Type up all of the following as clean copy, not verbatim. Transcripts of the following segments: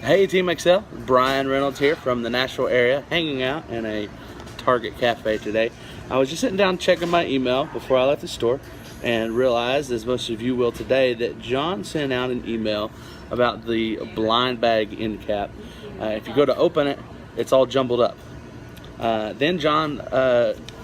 Hey Team Excel, Brian Reynolds here from the Nashville area, hanging out in a Target cafe today. I was just sitting down checking my email before I left the store and realized, as most of you will today, that John sent out an email about the blind bag end cap. If you go to open it, it's all jumbled up. Then John,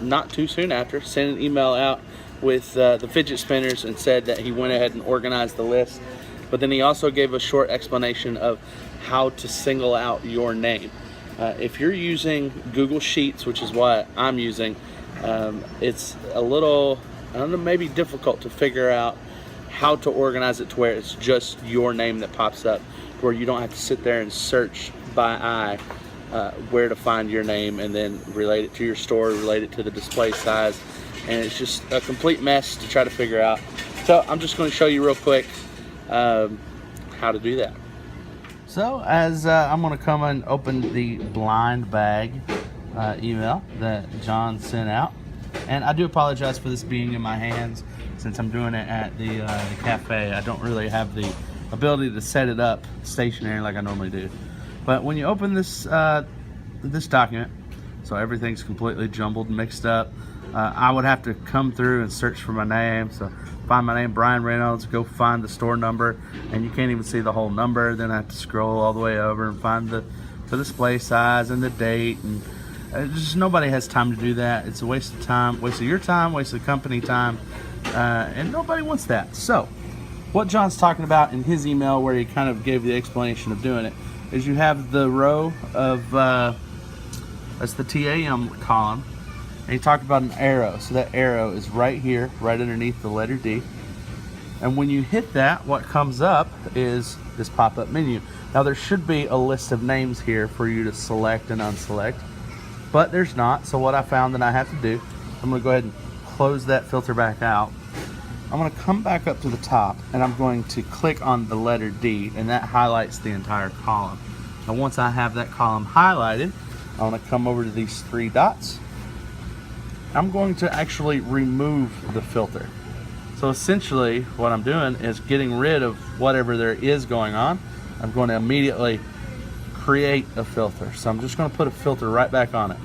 not too soon after, sent an email out with the fidget spinners and said that he went ahead and organized the list. But then he also gave a short explanation of how to single out your name. If you're using Google Sheets, which is what I'm using, it's a little, I don't know, maybe difficult to figure out how to organize it to where it's just your name that pops up, where you don't have to sit there and search by eye where to find your name and then relate it to your store, relate it to the display size, and it's just a complete mess to try to figure out. So I'm just going to show you real quick how to do that. So as I'm going to come and open the blind bag email that John sent out, and I do apologize for this being in my hands since I'm doing it at the cafe. I don't really have the ability to set it up stationary like I normally do. But when you open this this document, so everything's completely jumbled and mixed up, I would have to come through and search for my name. So find my name, Brian Reynolds, go find the store number, and you can't even see the whole number. Then I have to scroll all the way over and find the display size and the date, and just nobody has time to do that. It's a waste of time, waste of your time, waste of company time, and nobody wants that. So what John's talking about in his email, where he kind of gave the explanation of doing it, is you have the row of that's the TAM column, and he talked about an arrow. So that arrow is right here, right underneath the letter D. And when you hit that, what comes up is this pop-up menu. Now there should be a list of names here for you to select and unselect, but there's not. So what I found that I have to do, I'm going to go ahead and close that filter back out. I'm going to come back up to the top, and I'm going to click on the letter D, and that highlights the entire column. And once I have that column highlighted, I'm going to come over to these three dots. I'm going to actually remove the filter. So essentially what I'm doing is getting rid of whatever there is going on. I'm going to immediately create a filter. So I'm just going to put a filter right back on it.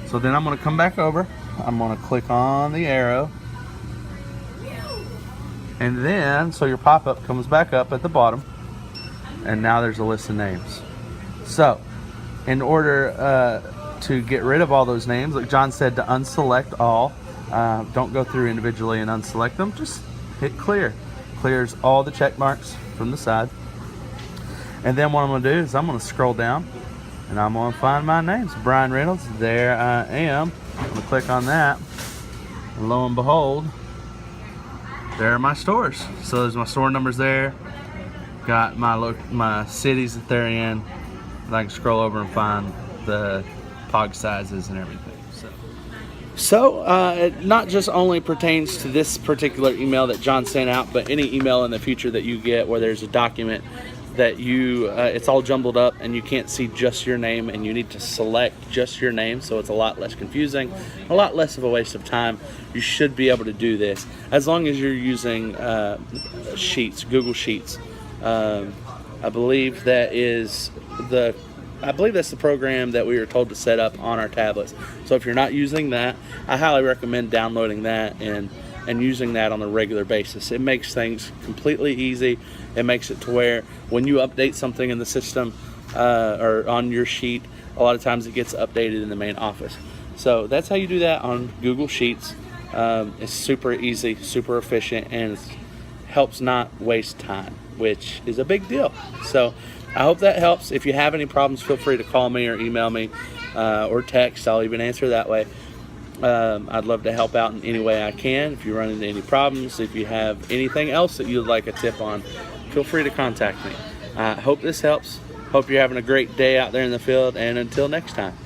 So then I'm going to come back over. I'm going to click on the arrow. And then, so your pop-up comes back up at the bottom. And now there's a list of names. So in order to get rid of all those names, like John said, to unselect all, don't go through individually and unselect them, just hit clear. Clears all the check marks from the side. And then what I'm going to do is I'm going to scroll down and I'm going to find my name. So Brian Reynolds, there I am. I'm going to click on that, and lo and behold, there are my stores. So there's my store numbers there, got my cities that they're in, and I can scroll over and find the pog sizes and everything. So it not just only pertains to this particular email that John sent out, but any email in the future that you get where there's a document that it's all jumbled up and you can't see just your name and you need to select just your name, so it's a lot less confusing, a lot less of a waste of time. You should be able to do this as long as you're using Sheets, Google Sheets. I believe that's the program that we were told to set up on our tablets. So if you're not using that, I highly recommend downloading that and using that on a regular basis. It makes things completely easy. It makes it to where when you update something in the system or on your sheet, a lot of times it gets updated in the main office. So that's how you do that on Google Sheets. It's super easy, super efficient, and it helps not waste time, which is a big deal. So I hope that helps. If you have any problems, feel free to call me or email me or text. I'll even answer that way. I'd love to help out in any way I can. If you run into any problems, if you have anything else that you'd like a tip on, feel free to contact me. I hope this helps. Hope you're having a great day out there in the field, and until next time.